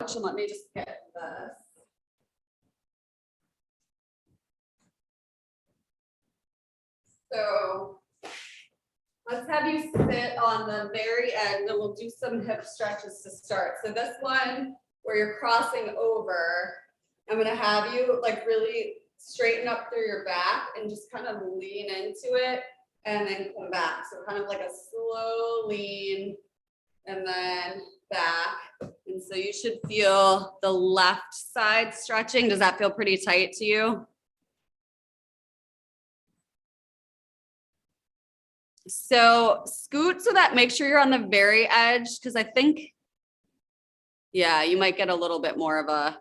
couch and let me just get this. So let's have you sit on the very end and we'll do some hip stretches to start. So this one where you're crossing over, I'm gonna have you like really straighten up through your back and just kind of lean into it and then come back. So kind of like a slow lean and then back. And so you should feel the left side stretching. Does that feel pretty tight to you? So scoot so that make sure you're on the very edge, because I think, yeah, you might get a little bit more of a,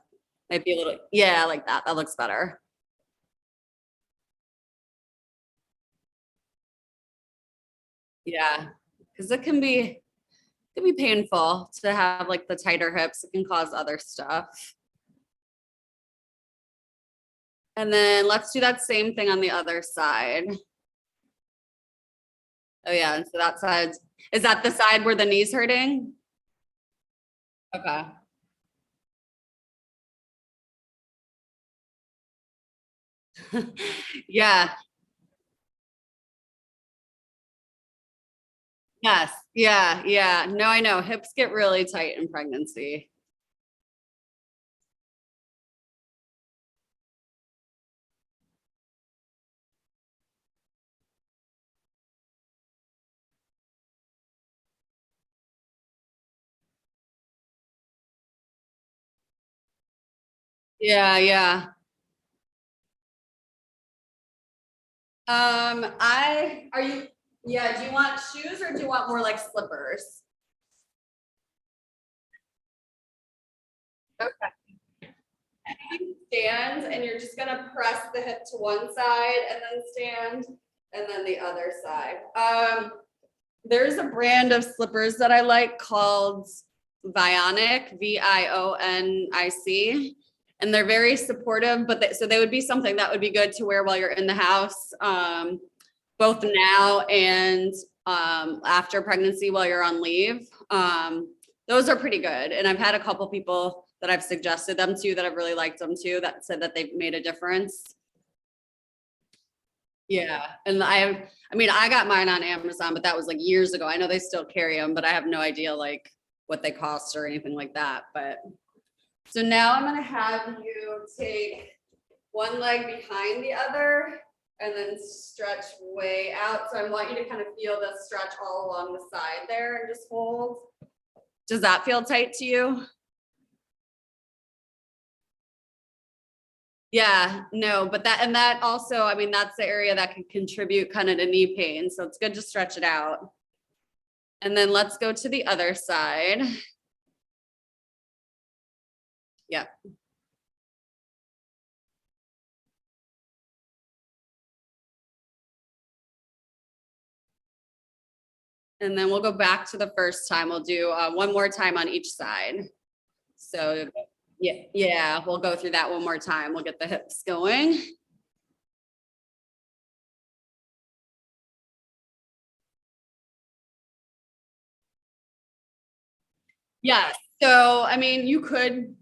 might be a little, yeah, like that. That looks better. Yeah, because it can be painful to have like the tighter hips. It can cause other stuff. And then let's do that same thing on the other side. Oh yeah, and so that side, is that the side where the knee's hurting? Okay. Yeah, yes, yeah, yeah. No, I know. Hips get really tight in pregnancy. Yeah, yeah. Are you, yeah, do you want shoes or do you want more like slippers? Okay. Stand and you're just gonna press the hip to one side and then stand and then the other side. There's a brand of slippers that I like called Vionic, Vionic. And they're very supportive, but so they would be something that would be good to wear while you're in the house, both now and after pregnancy while you're on leave. Those are pretty good. And I've had a couple people that I've suggested them to that have really liked them too, that said that they've made a difference. Yeah, and I mean, I got mine on Amazon, but that was like years ago. I know they still carry them, but I have no idea like what they cost or anything like that. But so now I'm gonna have you take one leg behind the other and then stretch way out. So I want you to kind of feel the stretch all along the side there and just hold. Does that feel tight to you? Yeah, no, but that also, I mean, that's the area that can contribute kind of to knee pain. So it's good to stretch it out. And then let's go to the other side. Yep. And then we'll go back to the first time. We'll do one more time on each side. So yeah, yeah, we'll go through that one more time. We'll get the hips going. Yeah. So, I mean, you could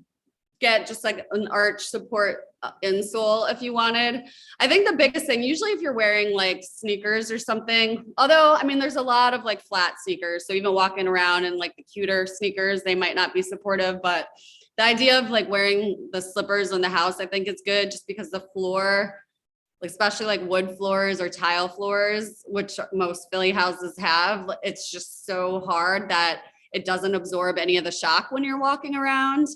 get just like an arch support insole if you wanted. I think the biggest thing, usually if you're wearing like sneakers or something, although I mean, there's a lot of like flat sneakers. So even walking around in like the cuter sneakers, they might not be supportive, but the idea of like wearing the slippers in the house, I think it's good just because the floor, like especially like wood floors or tile floors, which most Philly houses have, it's just so hard that it doesn't absorb any of the shock when you're walking around.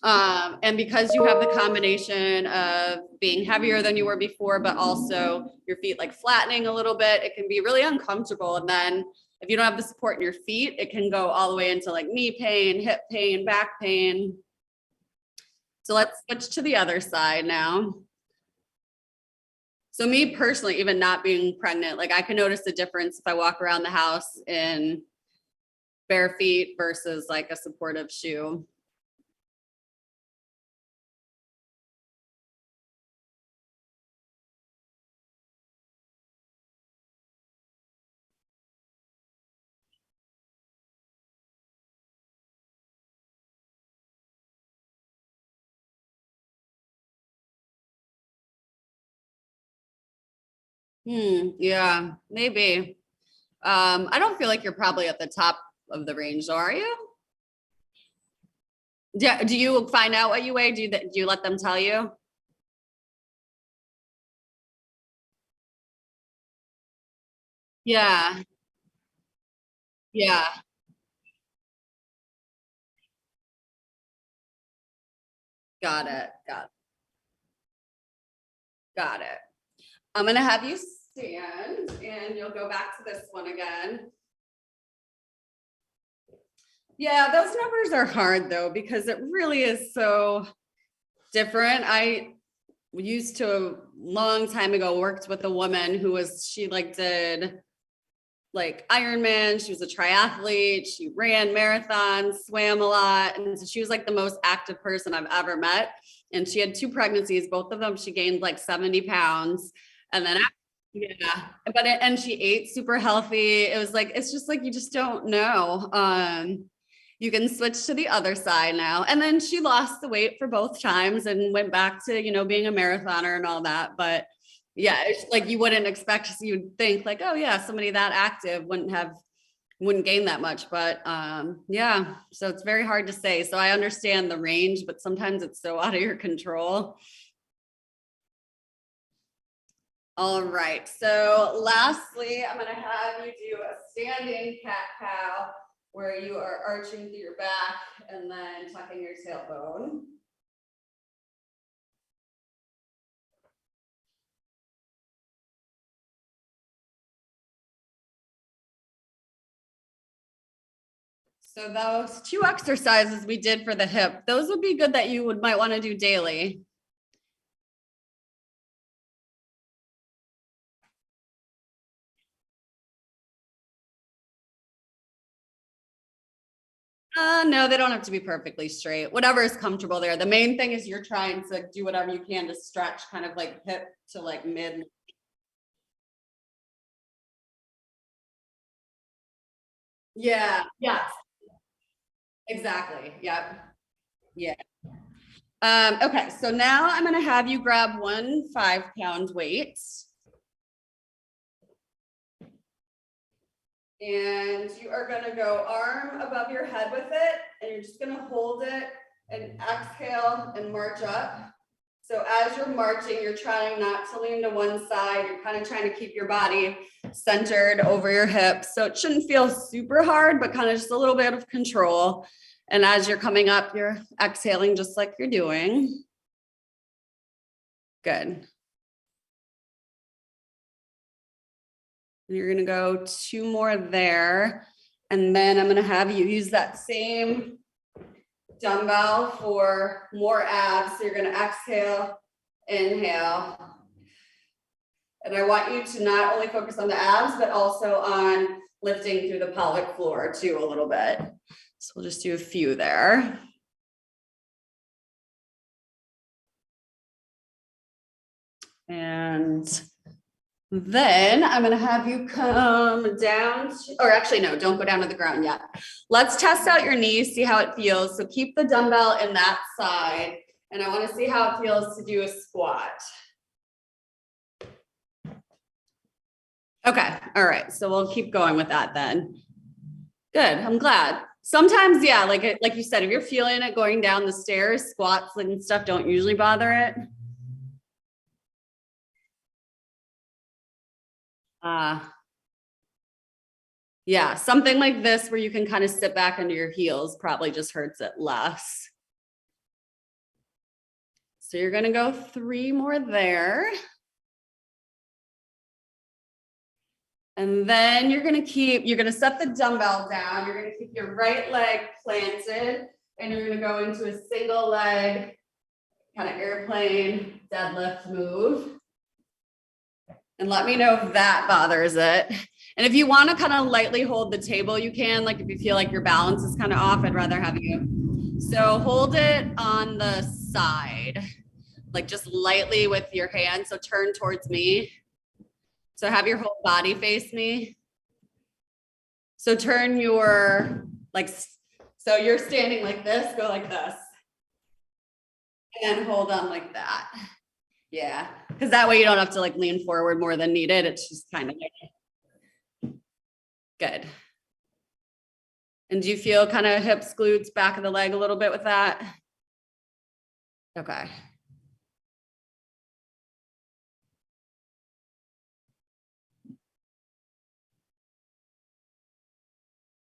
And because you have the combination of being heavier than you were before, but also your feet like flattening a little bit, it can be really uncomfortable. And then if you don't have the support in your feet, it can go all the way into like knee pain, hip pain, back pain. So let's switch to the other side now. So me personally, even not being pregnant, like I can notice the difference if I walk around the house in bare feet versus like a supportive shoe. Yeah, maybe. I don't feel like you're probably at the top of the range, though, are you? Do you find out what you weigh? Do you let them tell you? Yeah, yeah, got it, got it. I'm gonna have you stand and you'll go back to this one again. Yeah, those numbers are hard though, because it really is so different. I used to a long time ago worked with a woman who was, she like did like Ironman. She was a triathlete. She ran marathons, swam a lot. And so she was like the most active person I've ever met. And she had two pregnancies, both of them, she gained like 70 pounds. And then, yeah, and she ate super healthy. It was like, it's just like, you just don't know. You can switch to the other side now. And then she lost the weight for both times and went back to, being a marathoner and all that. But yeah, it's like you wouldn't expect, you'd think like, oh yeah, somebody that active wouldn't gain that much. But yeah, so it's very hard to say. So I understand the range, but sometimes it's so out of your control. All right. So lastly, I'm going to have you do a standing cat cow where you are arching through your back and then tucking your tailbone. So those two exercises we did for the hip, those would be good that you might want to do daily. No, they don't have to be perfectly straight. Whatever is comfortable there. The main thing is you're trying to do whatever you can to stretch kind of like hip to like mid. Yeah. Yes. Exactly. Yep. Yeah. Okay. So now I'm going to have you grab 1 5-pound weight. And you are going to go arm above your head with it. And you're just going to hold it and exhale and march up. So as you're marching, you're trying not to lean to one side. You're kind of trying to keep your body centered over your hips. So it shouldn't feel super hard, but kind of just a little bit of control. And as you're coming up, you're exhaling just like you're doing. Good. And you're going to go 2 more there. And then I'm going to have you use that same dumbbell for more abs. So you're going to exhale, inhale. And I want you to not only focus on the abs, but also on lifting through the pelvic floor too a little bit. So we'll just do a few there. And then I'm going to have you come down, or actually, no, don't go down to the ground yet. Let's test out your knees, see how it feels. So keep the dumbbell in that side. And I want to see how it feels to do a squat. Okay. All right. So we'll keep going with that then. Good. I'm glad. Sometimes, yeah, like you said, if you're feeling it going down the stairs, squats and stuff don't usually bother it. Uh, yeah, something like this where you can kind of sit back under your heels probably just hurts it less. So you're going to go 3 more there. And then you're going to set the dumbbell down. You're going to keep your right leg planted and you're going to go into a single leg kind of airplane deadlift move. And let me know if that bothers it. And if you want to kind of lightly hold the table, you can, like if you feel like your balance is kind of off, I'd rather have you. So hold it on the side, like just lightly with your hand. So turn towards me. So have your whole body face me. So turn your, like, so you're standing like this, go like this. And hold on like that. Yeah, because that way you don't have to like lean forward more than needed. It's just kind of like good. And do you feel kind of hips, glutes, back of the leg a little bit with that? Okay.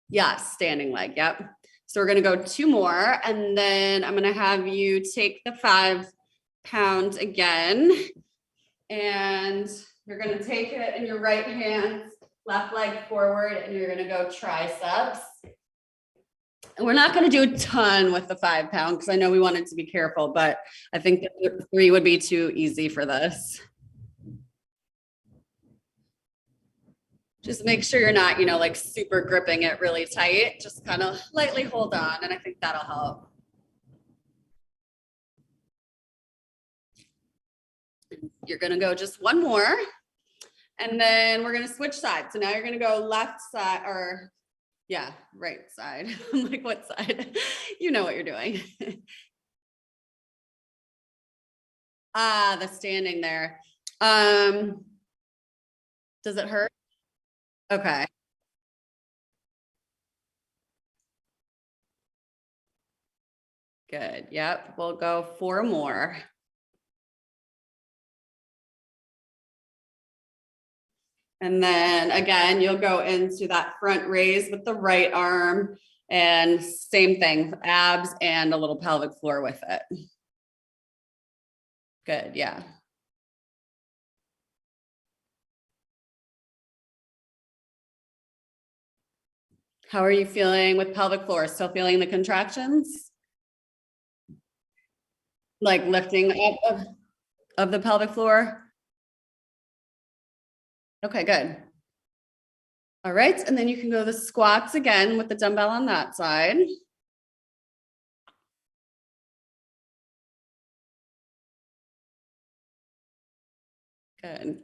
Yes, standing leg. Yep. So we're going to go two more. And then I'm going to have you take the 5 pounds again. And you're going to take it in your right hand, left leg forward, and you're going to go triceps. And we're not going to do a ton with the 5 pound because I know we wanted to be careful, but I think that 3 would be too easy for this. Just make sure you're not, like super gripping it really tight. Just kind of lightly hold on. And I think that'll help. You're going to go just one more. And then we're going to switch sides. So now you're going to go left side or yeah, right side. I'm like, what side? You know what you're doing. The standing there. Does it hurt? Okay. Good. Yep. We'll go 4 more. And then again, you'll go into that front raise with the right arm and same thing, abs and a little pelvic floor with it. Good. Yeah. How are you feeling with pelvic floor? Still feeling the contractions? Like lifting up of the pelvic floor? Okay, good. All right. And then you can go the squats again with the dumbbell on that side. Good.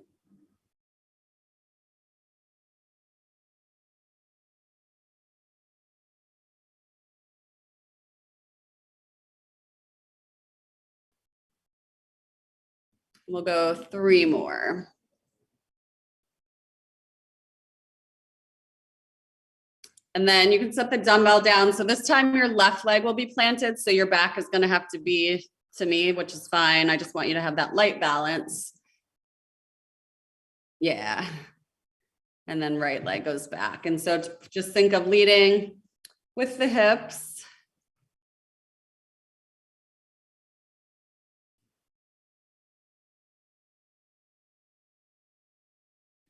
We'll go 3 more. And then you can set the dumbbell down. So this time your left leg will be planted. So your back is going to have to be to me, which is fine. I just want you to have that light balance. Yeah. And then right leg goes back. And so just think of leading with the hips.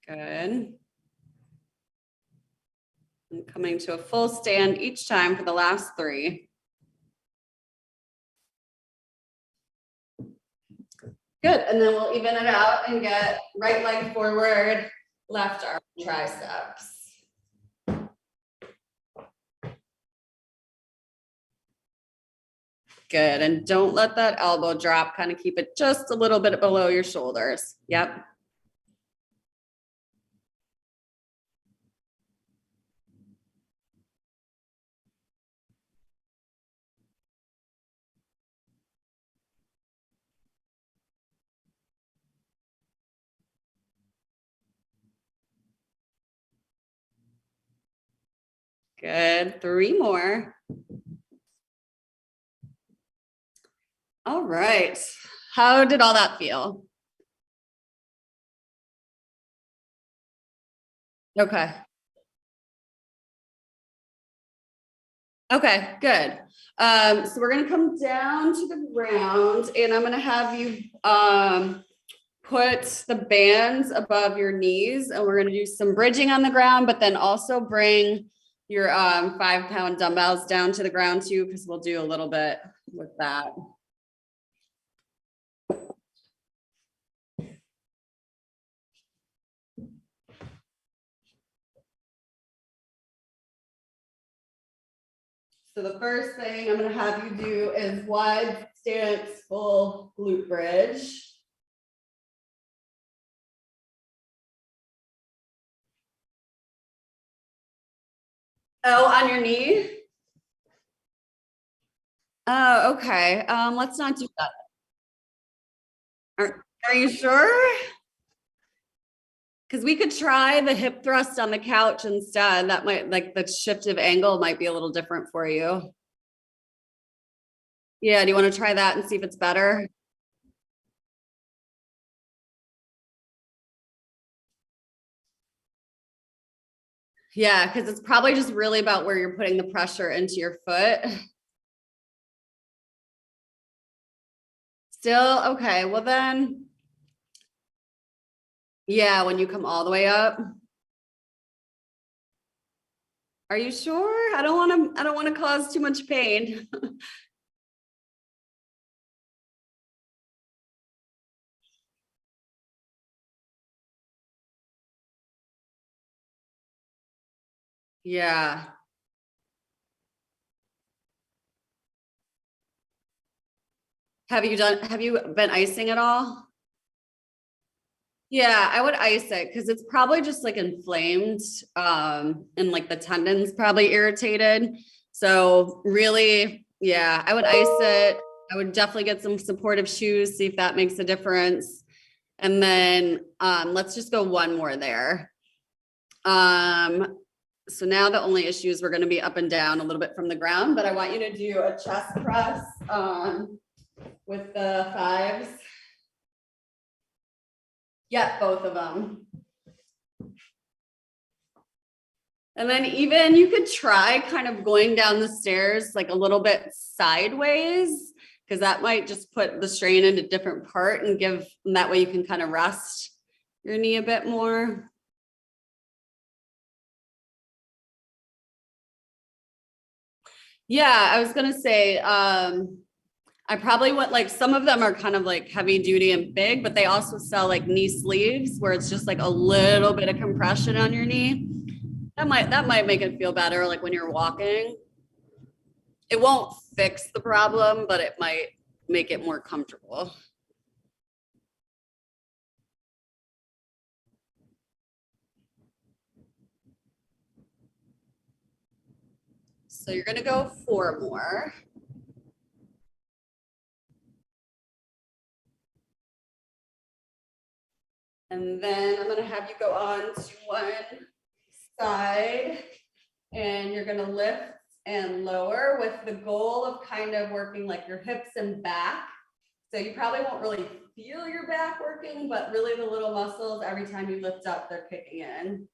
Good. And coming to a full stand each time for the last 3. Good. And then we'll even it out and get right leg forward, left arm triceps. Good. And don't let that elbow drop. Kind of keep it just a little bit below your shoulders. Yep. Good. 3 more. All right. How did all that feel? Okay. Okay, good. So we're gonna come down to the ground and I'm gonna have you put the bands above your knees and we're gonna do some bridging on the ground, but then also bring your 5 pound dumbbells down to the ground too, because we'll do a little bit with that. So the first thing I'm gonna have you do is wide stance, full glute bridge. Oh, on your knee? Oh, okay. Let's not do that. Are you sure? Because we could try the hip thrust on the couch instead. That might, like, the shift of angle might be a little different for you. Yeah, do you want to try that and see if it's better? Yeah, because it's probably just really about where you're putting the pressure into your foot. Still, okay, well then, yeah, when you come all the way up. Are you sure? I don't want to cause too much pain. Yeah. Have you been icing at all? Yeah, I would ice it because it's probably just like inflamed, and like the tendons probably irritated. So really, yeah, I would ice it. I would definitely get some supportive shoes, see if that makes a difference. And then let's just go one more there. So now the only issue is we're going to be up and down a little bit from the ground, but I want you to do a chest press with the fives. Yeah, both of them. And then even you could try kind of going down the stairs like a little bit sideways, because that might just put the strain in a different part and and that way you can kind of rest your knee a bit more. Yeah, I was gonna say, I probably went like some of them are kind of like heavy duty and big, but they also sell like knee sleeves where it's just like a little bit of compression on your knee. That might make it feel better, like when you're walking. It won't fix the problem, but it might make it more comfortable. So you're gonna go four more. And then I'm gonna have you go on to one side and you're gonna lift and lower with the goal of kind of working like your hips and back. So you probably won't really feel your back working, but really the little muscles, every time you lift up, they're kicking in.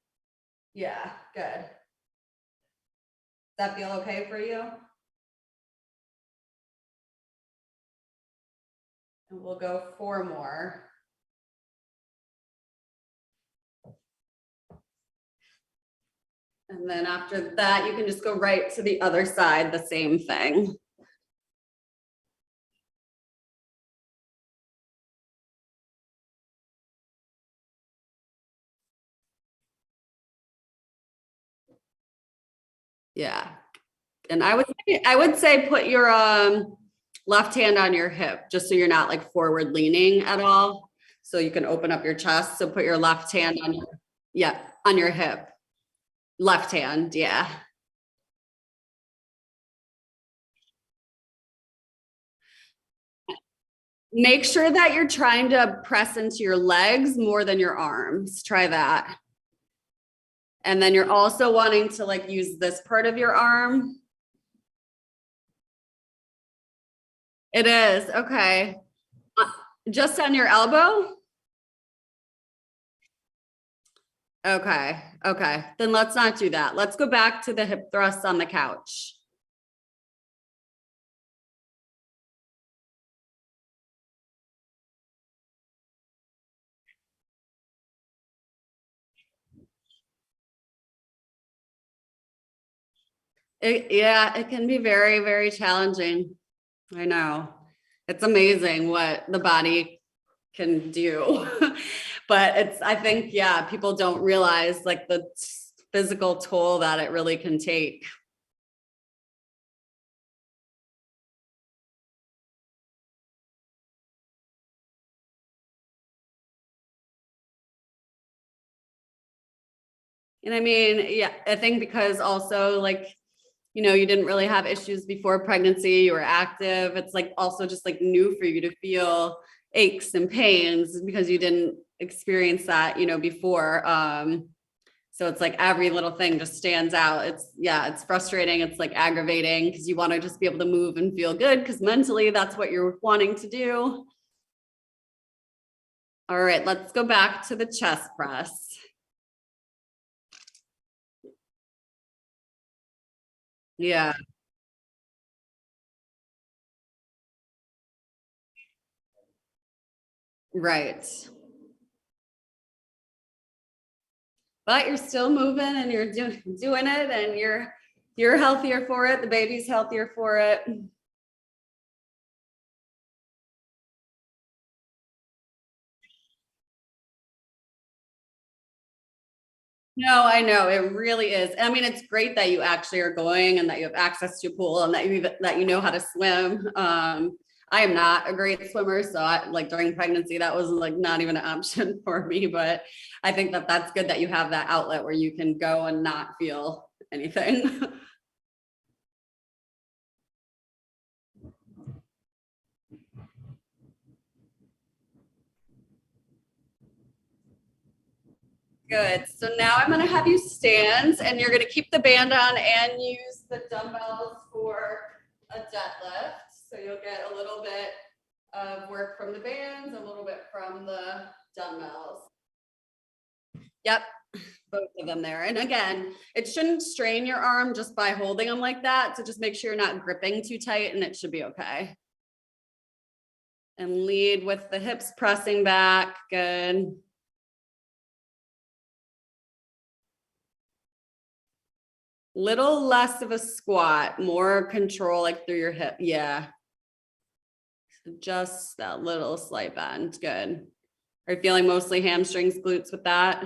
Yeah, good. Does that feel okay for you? And we'll go four more. And then after that, you can just go right to the other side, the same thing. Yeah. And I would say put your left hand on your hip just so you're not like forward leaning at all. So you can open up your chest. So put your left hand on your, yeah, on your hip. Left hand, yeah. Make sure that you're trying to press into your legs more than your arms. Try that. And then you're also wanting to like use this part of your arm. It is. Okay. Just on your elbow? Okay. Okay. Then let's not do that. Let's go back to the hip thrust on the couch. Yeah, it can be very, very challenging. I know. It's amazing what the body can do. But I think, yeah, people don't realize like the physical toll that it really can take. And I mean, yeah, I think because also like, you didn't really have issues before pregnancy, you were active. It's like also just like new for you to feel, aches and pains because you didn't experience that, before. So it's like every little thing just stands out. It's frustrating. It's like aggravating because you want to just be able to move and feel good because mentally that's what you're wanting to do. All right, let's go back to the chest press. Yeah, right. But you're still moving and you're doing it and you're healthier for it. The baby's healthier for it. No, I know it really is. I mean, it's great that you actually are going and that you have access to a pool and that you know how to swim. I am not a great swimmer, so like during pregnancy, that was like not even an option for me. But I think that that's good that you have that outlet where you can go and not feel anything. Good. So now I'm going to have you stand and you're going to keep the band on and use the dumbbells for a deadlift. So you'll get a little bit of work from the bands, a little bit from the dumbbells. Yep, both of them there. And again, it shouldn't strain your arm just by holding them like that. So just make sure you're not gripping too tight and it should be okay. And lead with the hips pressing back. Good. Little less of a squat, more control like through your hip. Yeah. So just that little slight bend. Good. Are you feeling mostly hamstrings, glutes with that?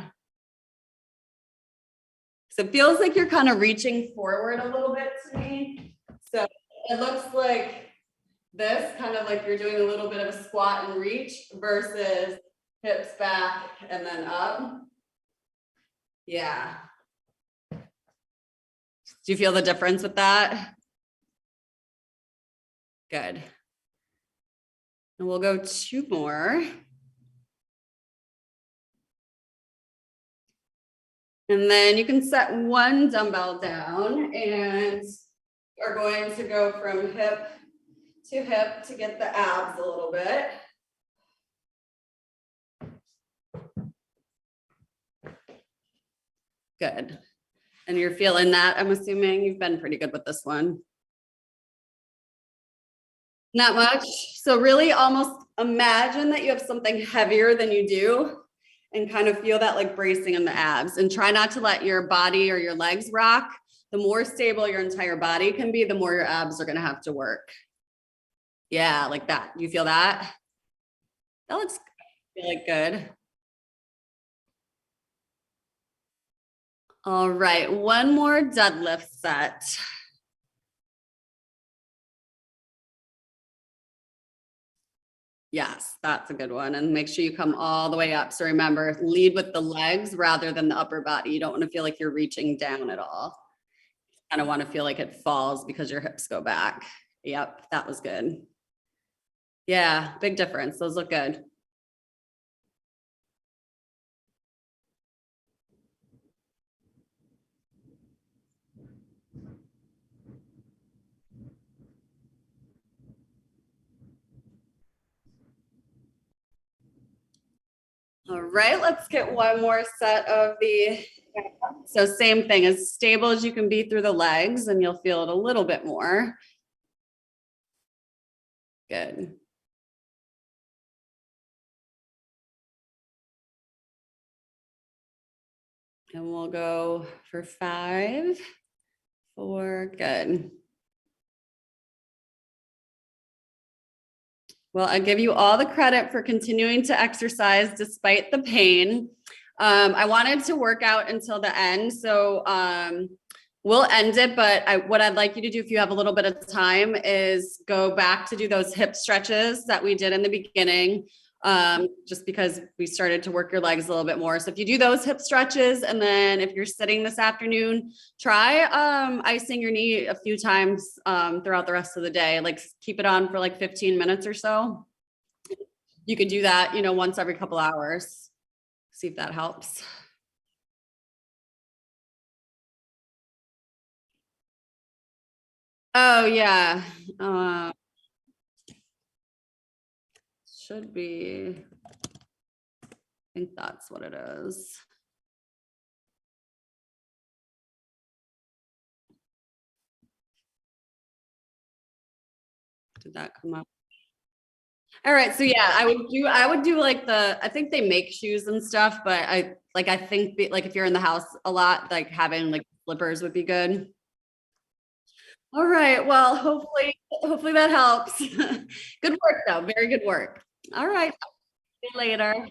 So it feels like you're kind of reaching forward a little bit to me. So it looks like this, kind of like you're doing a little bit of a squat and reach versus hips back and then up. Yeah. Do you feel the difference with that? Good. And we'll go 2 more. And then you can set 1 dumbbell down and are going to go from hip to hip to get the abs a little bit. Good. And you're feeling that, I'm assuming you've been pretty good with this one. Not much. So really almost imagine that you have something heavier than you do and kind of feel that like bracing in the abs and try not to let your body or your legs rock. The more stable your entire body can be, the more your abs are going to have to work. Yeah, like that. You feel that? That looks really good. All right, 1 more deadlift set. Yes, that's a good one. And make sure you come all the way up. So remember, lead with the legs rather than the upper body. You don't want to feel like you're reaching down at all. You kind of want to feel like it falls because your hips go back. Yep, that was good. Yeah, big difference. Those look good. All right, let's get 1 more set of the, so same thing, as stable as you can be through the legs and you'll feel it a little bit more. Good. And we'll go for 5, 4, good. Well, I give you all the credit for continuing to exercise despite the pain. I wanted to work out until the end, so we'll end it, but what I'd like you to do if you have a little bit of time is go back to do those hip stretches that we did in the beginning, just because we started to work your legs a little bit more. So if you do those hip stretches, and then if you're sitting this afternoon, try icing your knee a few times throughout the rest of the day. Like keep it on for like 15 minutes or so. you could do that, once every couple hours. See if that helps. Oh, yeah. Should be. I think that's what it is. Did that come up? All right, so yeah, I would do like I think they make shoes and stuff, but I think like if you're in the house a lot, like having like slippers would be good. All right, well, hopefully that helps. Good work though, very good work. All right, see you later.